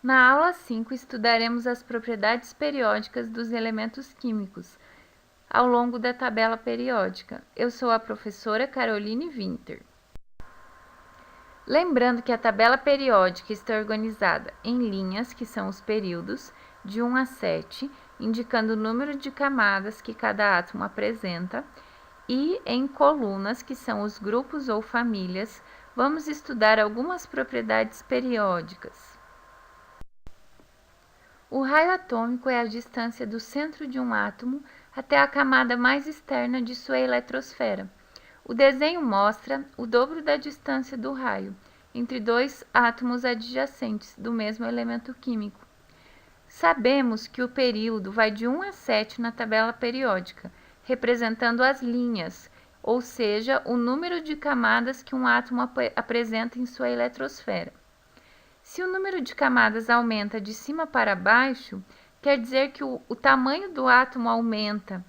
Na aula 5, estudaremos as propriedades periódicas dos elementos químicos ao longo da tabela periódica. Eu sou a professora Caroline Winter. Lembrando que a tabela periódica está organizada em linhas, que são os períodos, de 1 a 7, indicando o número de camadas que cada átomo apresenta, e em colunas, que são os grupos ou famílias, vamos estudar algumas propriedades periódicas. O raio atômico é a distância do centro de um átomo até a camada mais externa de sua eletrosfera. O desenho mostra o dobro da distância do raio entre dois átomos adjacentes do mesmo elemento químico. Sabemos que o período vai de 1 a 7 na tabela periódica, representando as linhas, ou seja, o número de camadas que um átomo apresenta em sua eletrosfera. Se o número de camadas aumenta de cima para baixo, quer dizer que o tamanho do átomo aumenta.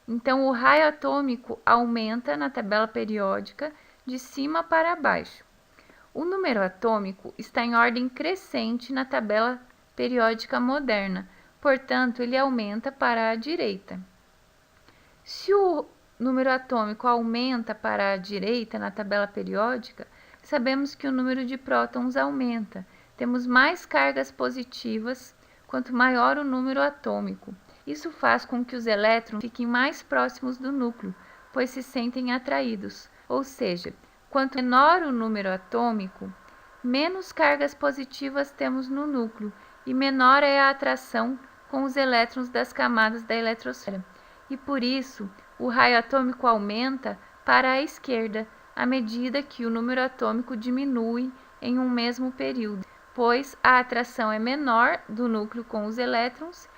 Então, o raio atômico aumenta na tabela periódica de cima para baixo. O número atômico está em ordem crescente na tabela periódica moderna, portanto, ele aumenta para a direita. Se o número atômico aumenta para a direita na tabela periódica, sabemos que o número de prótons aumenta. Temos mais cargas positivas quanto maior o número atômico. Isso faz com que os elétrons fiquem mais próximos do núcleo, pois se sentem atraídos. Ou seja, quanto menor o número atômico, menos cargas positivas temos no núcleo e menor é a atração com os elétrons das camadas da eletrosfera. E por isso, o raio atômico aumenta para a esquerda à medida que o número atômico diminui em um mesmo período, pois a atração é menor do núcleo com os elétrons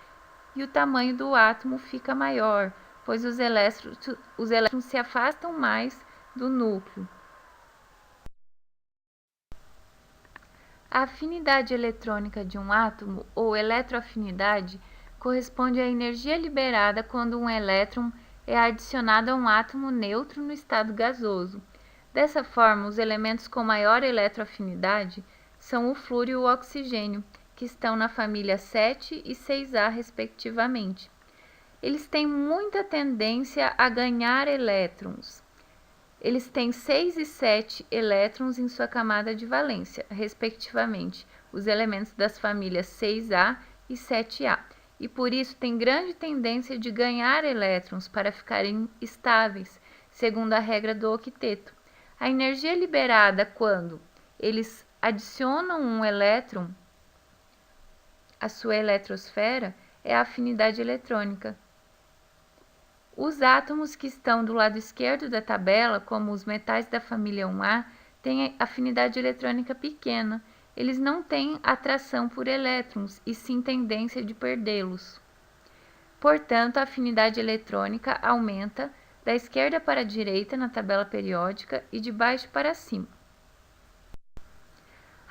e o tamanho do átomo fica maior, pois os elétrons se afastam mais do núcleo. A afinidade eletrônica de um átomo, ou eletroafinidade, corresponde à energia liberada quando um elétron é adicionado a um átomo neutro no estado gasoso. Dessa forma, os elementos com maior eletroafinidade são o flúor e o oxigênio, que estão na família 7 e 6A, respectivamente. Eles têm muita tendência a ganhar elétrons. Eles têm 6 e 7 elétrons em sua camada de valência, respectivamente, os elementos das famílias 6A e 7A, e por isso têm grande tendência de ganhar elétrons para ficarem estáveis, segundo a regra do octeto. A energia liberada quando eles adicionam um elétron à sua eletrosfera é a afinidade eletrônica. Os átomos que estão do lado esquerdo da tabela, como os metais da família 1A, têm afinidade eletrônica pequena. Eles não têm atração por elétrons e sim tendência de perdê-los. Portanto, a afinidade eletrônica aumenta da esquerda para a direita na tabela periódica e de baixo para cima.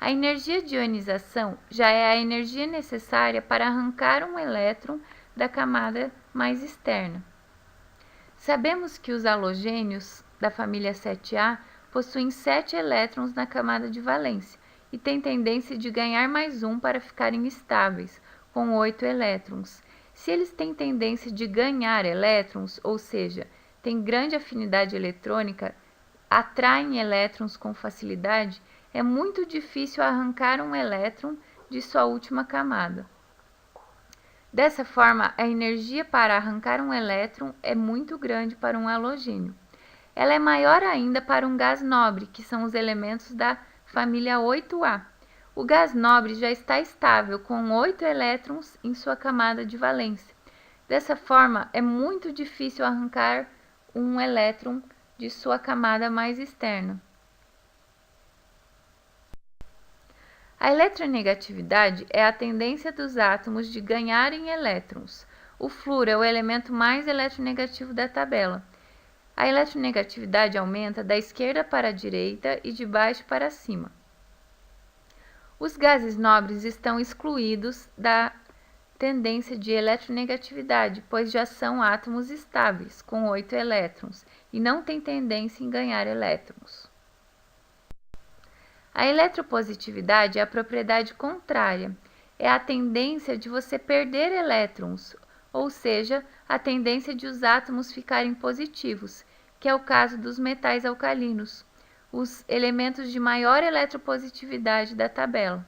A energia de ionização já é a energia necessária para arrancar um elétron da camada mais externa. Sabemos que os halogênios da família 7A possuem 7 elétrons na camada de valência e têm tendência de ganhar mais um para ficarem estáveis, com 8 elétrons. Se eles têm tendência de ganhar elétrons, ou seja, têm grande afinidade eletrônica, atraem elétrons com facilidade, é muito difícil arrancar um elétron de sua última camada. Dessa forma, a energia para arrancar um elétron é muito grande para um halogênio. Ela é maior ainda para um gás nobre, que são os elementos da família 8A. O gás nobre já está estável, com 8 elétrons em sua camada de valência. Dessa forma, é muito difícil arrancar um elétron de sua camada mais externa. A eletronegatividade é a tendência dos átomos de ganharem elétrons. O flúor é o elemento mais eletronegativo da tabela. A eletronegatividade aumenta da esquerda para a direita e de baixo para cima. Os gases nobres estão excluídos da tendência de eletronegatividade, pois já são átomos estáveis, com 8 elétrons, e não têm tendência em ganhar elétrons. A eletropositividade é a propriedade contrária. é a tendência de você perder elétrons, ou seja, a tendência de os átomos ficarem positivos, que é o caso dos metais alcalinos, os elementos de maior eletropositividade da tabela.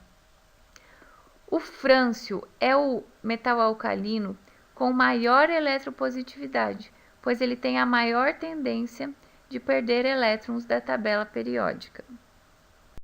O frâncio é o metal alcalino com maior eletropositividade, pois ele tem a maior tendência de perder elétrons da tabela periódica.